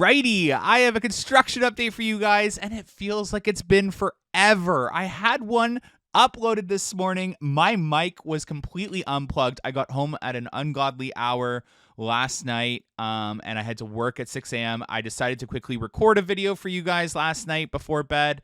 Alrighty, I have a construction update for you guys, and it feels like it's been forever. I had one uploaded this morning. My mic was completely unplugged. I got home at an ungodly hour last night, and I had to work at 6 a.m. I decided to quickly record a video for you guys last night before bed.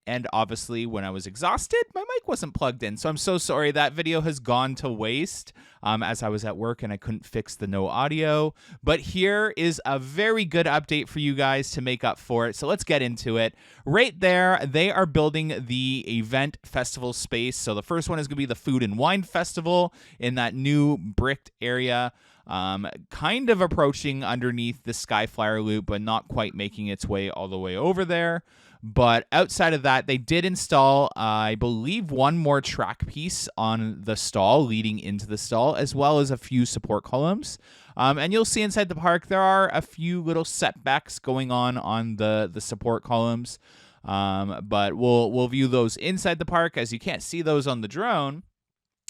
And obviously, when I was exhausted, my mic wasn't plugged in. So I'm so sorry. That video has gone to waste as I was at work and I couldn't fix the no audio. But here is a very good update for you guys to make up for it. So let's get into it. Right there, they are building the event festival space. So the first one is going to be the Food and Wine Festival in that new bricked area. Kind of approaching underneath the Skyflyer loop, but not quite making its way all the way over there. But outside of that, they did install, I believe, one more track piece on the stall leading into the stall, as well as a few support columns. And you'll see inside the park, there are a few little setbacks going on the support columns. But we'll view those inside the park, as you can't see those on the drone.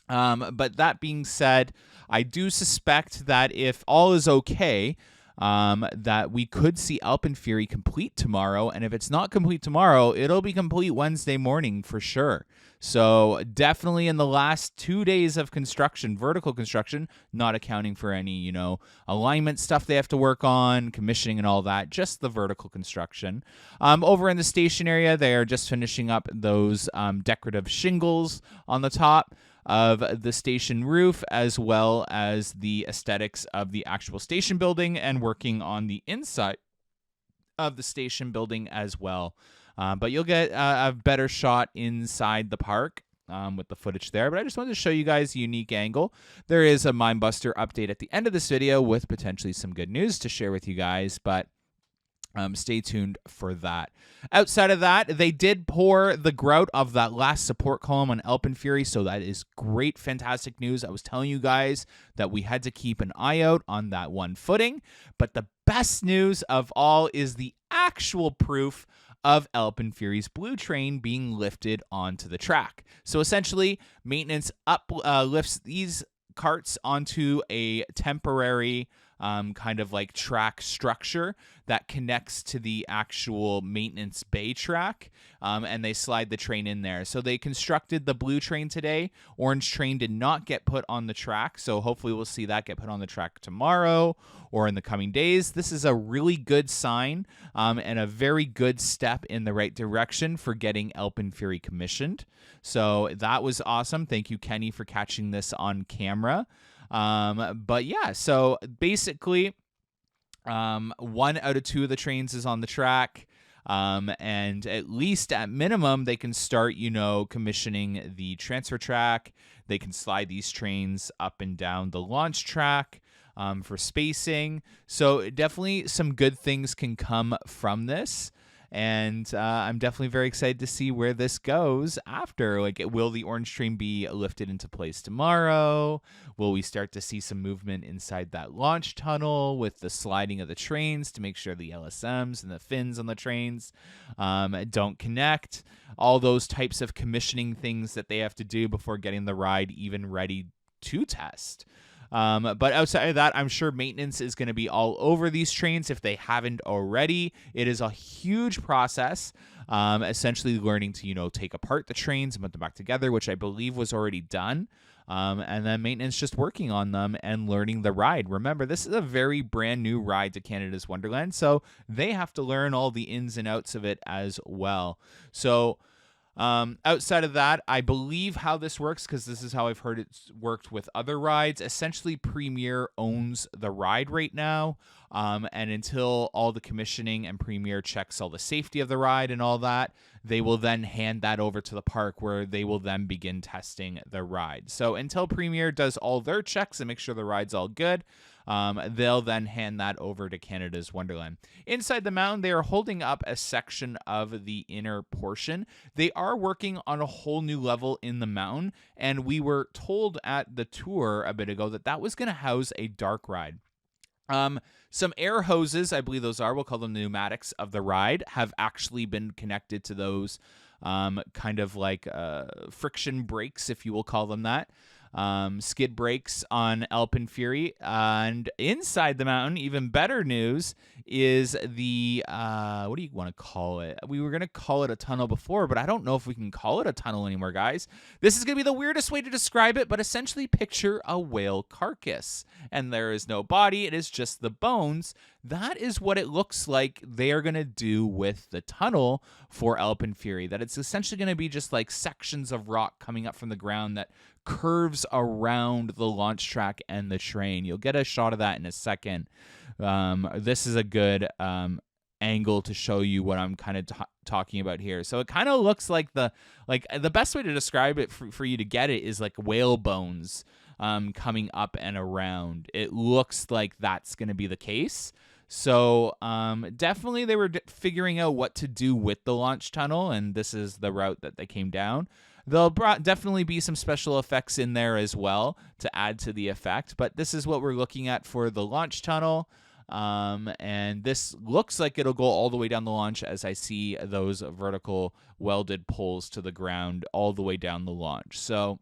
But that being said, I do suspect that if all is okay, that we could see AlpenFury complete tomorrow. And if it's not complete tomorrow, it'll be complete Wednesday morning for sure. So definitely in the last 2 days of construction, vertical construction, not accounting for any, alignment stuff they have to work on, commissioning and all that, just the vertical construction. Over in the station area, they are just finishing up those decorative shingles on the top of the station roof, as well as the aesthetics of the actual station building, and working on the inside of the station building as well. But you'll get a better shot inside the park with the footage there. But I just wanted to show you guys a unique angle. There is a Mindbuster update at the end of this video with potentially some good news to share with you guys, but stay tuned for that. Outside of that, they did pour the grout of that last support column on AlpenFury, so that is great, fantastic news. I was telling you guys that we had to keep an eye out on that one footing, but the best news of all is the actual proof of AlpenFury's blue train being lifted onto the track. So essentially, maintenance lifts these carts onto a temporary kind of like track structure that connects to the actual maintenance bay track, and they slide the train in there. So they constructed the blue train today. Orange train did not get put on the track, so hopefully we'll see that get put on the track tomorrow or in the coming days. This is a really good sign and a very good step in the right direction for getting AlpenFury commissioned. So that was awesome. Thank you, Kenny, for catching this on camera. But yeah, so basically, 1 out of 2 of the trains is on the track. And at least at minimum, they can start, commissioning the transfer track. They can slide these trains up and down the launch track, for spacing. So definitely some good things can come from this. And I'm definitely very excited to see where this goes after. Like, will the orange train be lifted into place tomorrow? Will we start to see some movement inside that launch tunnel with the sliding of the trains to make sure the LSMs and the fins on the trains don't connect? All those types of commissioning things that they have to do before getting the ride even ready to test. But outside of that, I'm sure maintenance is going to be all over these trains if they haven't already. It is a huge process, essentially learning to, take apart the trains and put them back together, which I believe was already done. And then maintenance just working on them and learning the ride. Remember, this is a very brand new ride to Canada's Wonderland, so they have to learn all the ins and outs of it as well. So outside of that, I believe how this works, because this is how I've heard it's worked with other rides. Essentially, Premier owns the ride right now, and until all the commissioning and Premier checks all the safety of the ride and all that, they will then hand that over to the park, where they will then begin testing the ride. So until Premier does all their checks and make sure the ride's all good, they'll then hand that over to Canada's Wonderland. Inside the mountain, they are holding up a section of the inner portion. They are working on a whole new level in the mountain, and we were told at the tour a bit ago that that was going to house a dark ride. Some air hoses, I believe those are, we'll call them the pneumatics of the ride, have actually been connected to those kind of like friction brakes, if you will call them that. skid brakes on AlpenFury. And inside the mountain, even better news is the, what do you want to call it? We were going to call it a tunnel before, but I don't know if we can call it a tunnel anymore, guys. This is going to be the weirdest way to describe it, but essentially picture a whale carcass. And there is no body, it is just the bones. That is what it looks like they are going to do with the tunnel for AlpenFury. That it's essentially going to be just like sections of rock coming up from the ground that curves around the launch track and the terrain. You'll get a shot of that in a second. This is a good angle to show you what I'm kind of talking about here. So it kind of looks like the best way to describe it for you to get it is like whale bones coming up and around. It looks like that's going to be the case. So definitely they were figuring out what to do with the launch tunnel, and this is the route that they came down. There'll definitely be some special effects in there as well to add to the effect, but this is what we're looking at for the launch tunnel. And this looks like it'll go all the way down the launch as I see those vertical welded poles to the ground all the way down the launch. So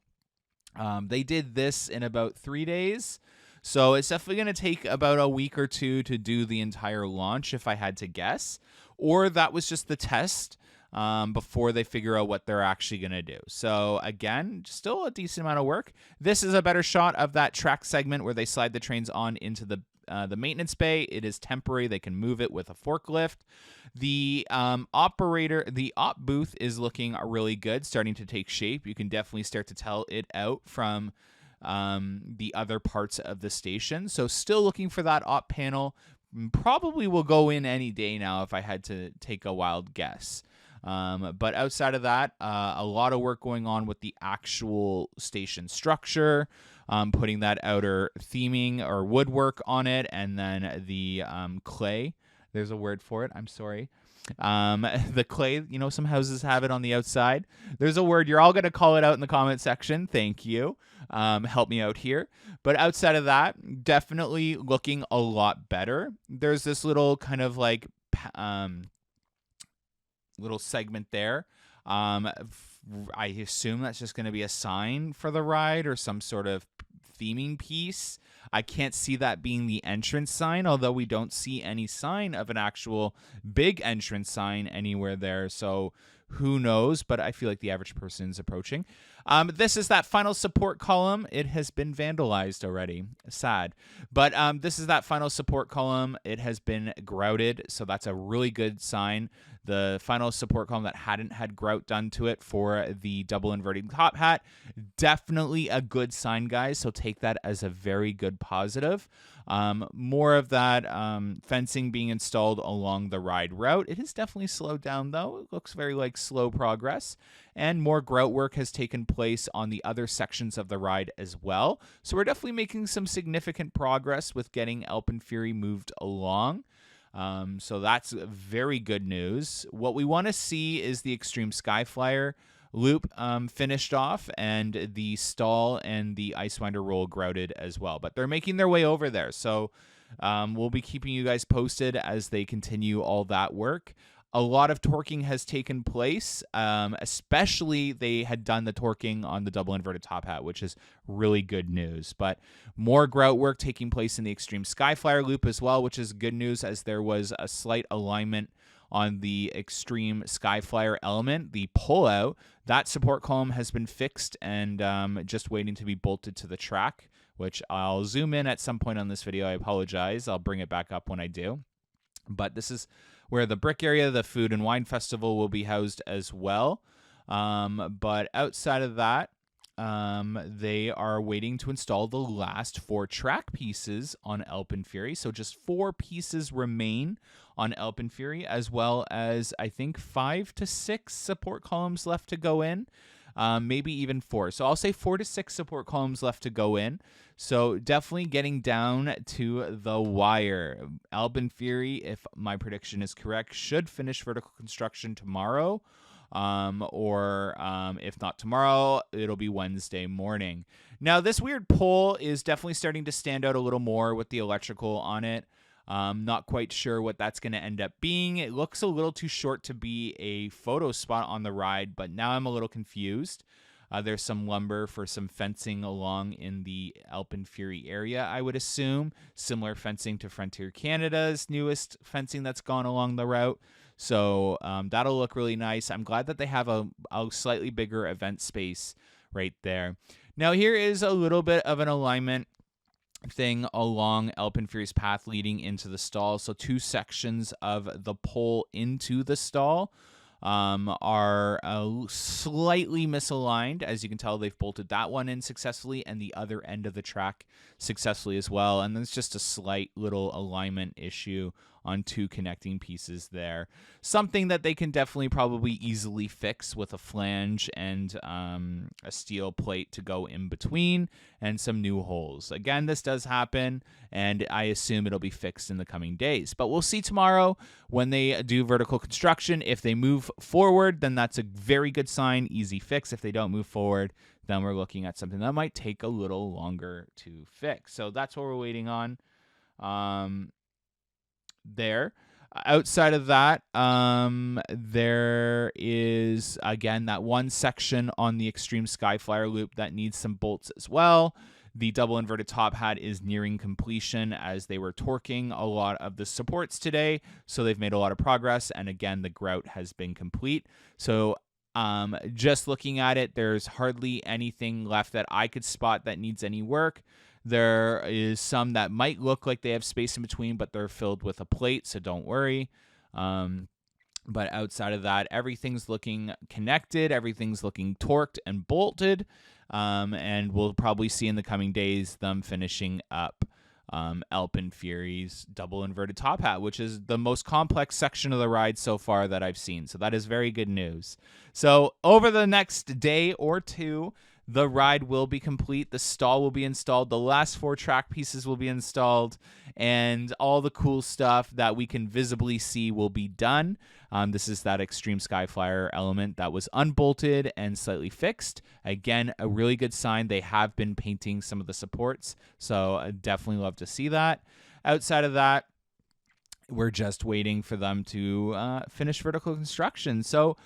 they did this in about 3 days. So it's definitely going to take about a week or two to do the entire launch, if I had to guess. Or that was just the test before they figure out what they're actually going to do. So again, still a decent amount of work. This is a better shot of that track segment where they slide the trains on into the maintenance bay. It is temporary. They can move it with a forklift. The op booth is looking really good, starting to take shape. You can definitely start to tell it out from the other parts of the station. So still looking for that op panel. Probably will go in any day now if I had to take a wild guess. But outside of that, a lot of work going on with the actual station structure, putting that outer theming or woodwork on it, and then the clay. There's a word for it. I'm sorry. The clay, some houses have it on the outside. There's a word. You're all going to call it out in the comment section. Thank you. Help me out here. But outside of that, definitely looking a lot better. There's this little kind of like little segment there. I assume that's just going to be a sign for the ride or some sort of theming piece. I can't see that being the entrance sign, although we don't see any sign of an actual big entrance sign anywhere there. So who knows? But I feel like the average person is approaching. This is that final support column. It has been vandalized already. Sad. But this is that final support column. It has been grouted, so that's a really good sign. The final support column that hadn't had grout done to it for the double inverting top hat. Definitely a good sign, guys, so take that as a very good positive. More of that fencing being installed along the ride route. It has definitely slowed down, though. It looks very like slow progress. And more grout work has taken place on the other sections of the ride as well. So we're definitely making some significant progress with getting AlpenFury moved along. So that's very good news. What we want to see is the Extreme Skyflyer loop finished off, and the stall and the Icewinder roll grouted as well. But they're making their way over there. So we'll be keeping you guys posted as they continue all that work. A lot of torquing has taken place, especially they had done the torquing on the double inverted top hat, which is really good news. But more grout work taking place in the Extreme Skyflyer loop as well, which is good news as there was a slight alignment on the Extreme Skyflyer element, the pullout. That support column has been fixed and just waiting to be bolted to the track, which I'll zoom in at some point on this video. I apologize. I'll bring it back up when I do. But this is where the brick area, the food and wine festival, will be housed as well. But outside of that, they are waiting to install the last 4 track pieces on AlpenFury. So just 4 pieces remain on AlpenFury, as well as I think 5 to 6 support columns left to go in. Maybe even 4. So I'll say 4 to 6 support columns left to go in. So definitely getting down to the wire. AlpenFury, if my prediction is correct, should finish vertical construction tomorrow. Or if not tomorrow, it'll be Wednesday morning. Now, this weird pole is definitely starting to stand out a little more with the electrical on it. Not quite sure what that's going to end up being. It looks a little too short to be a photo spot on the ride, but now I'm a little confused. There's some lumber for some fencing along in the AlpenFury area, I would assume. Similar fencing to Frontier Canada's newest fencing that's gone along the route. So that'll look really nice. I'm glad that they have a slightly bigger event space right there. Now, here is a little bit of an alignment thing along AlpenFury's path leading into the stall. So 2 sections of the pole into the stall are slightly misaligned. As you can tell, they've bolted that one in successfully and the other end of the track successfully as well. And there's just a slight little alignment issue on 2 connecting pieces there. Something that they can definitely probably easily fix with a flange and a steel plate to go in between and some new holes. Again, this does happen, and I assume it'll be fixed in the coming days. But we'll see tomorrow when they do vertical construction. If they move forward, then that's a very good sign, easy fix. If they don't move forward, then we're looking at something that might take a little longer to fix. So that's what we're waiting on. There. Outside of that, there is, again, that one section on the Extreme Skyflyer loop that needs some bolts as well. The double inverted top hat is nearing completion as they were torquing a lot of the supports today, so they've made a lot of progress, and again, the grout has been complete. So just looking at it, there's hardly anything left that I could spot that needs any work. There is some that might look like they have space in between, but they're filled with a plate, so don't worry. But outside of that, everything's looking connected. Everything's looking torqued and bolted. And we'll probably see in the coming days them finishing up AlpenFury's double inverted top hat, which is the most complex section of the ride so far that I've seen. So that is very good news. So over the next day or 2, the ride will be complete. The stall will be installed. The last 4 track pieces will be installed. And all the cool stuff that we can visibly see will be done. This is that Extreme Skyflyer element that was unbolted and slightly fixed. Again, a really good sign. They have been painting some of the supports. So I definitely love to see that. Outside of that, we're just waiting for them to finish vertical construction. So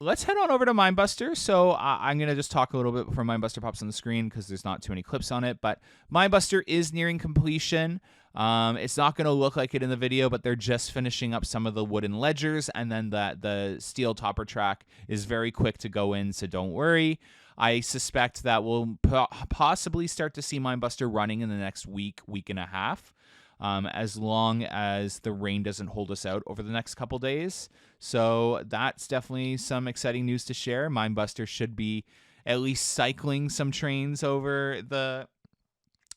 let's head on over to Mindbuster. So I'm going to just talk a little bit before Mindbuster pops on the screen because there's not too many clips on it. But Mindbuster is nearing completion. It's not going to look like it in the video, but they're just finishing up some of the wooden ledgers. And then the steel topper track is very quick to go in, so don't worry. I suspect that we'll possibly start to see Mindbuster running in the next week and a half. As long as the rain doesn't hold us out over the next couple days. So that's definitely some exciting news to share. Mindbuster should be at least cycling some trains over the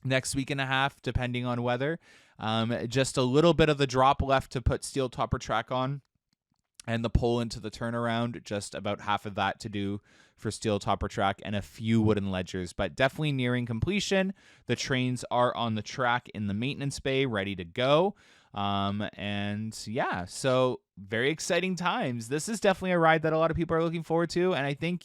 next week and a half, depending on weather. Just a little bit of the drop left to put steel topper track on, and the pull into the turnaround, just about half of that to do for steel topper track, and a few wooden ledgers, but definitely nearing completion. The trains are on the track in the maintenance bay, ready to go. And yeah, so very exciting times. This is definitely a ride that a lot of people are looking forward to. And I think,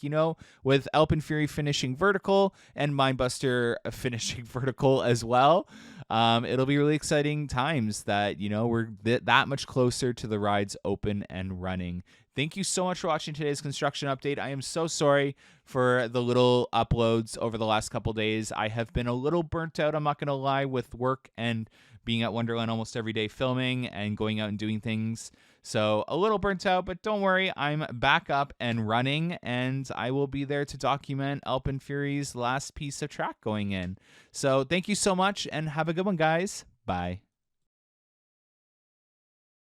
with AlpenFury finishing vertical and Mindbuster finishing vertical as well, it'll be really exciting times that, we're that much closer to the rides open and running. Thank you so much for watching today's construction update. I am so sorry for the little uploads over the last couple days. I have been a little burnt out, I'm not going to lie, with work and being at Wonderland almost every day filming and going out and doing things. So a little burnt out, but don't worry, I'm back up and running, and I will be there to document AlpenFury's last piece of track going in. So thank you so much, and have a good one, guys. Bye.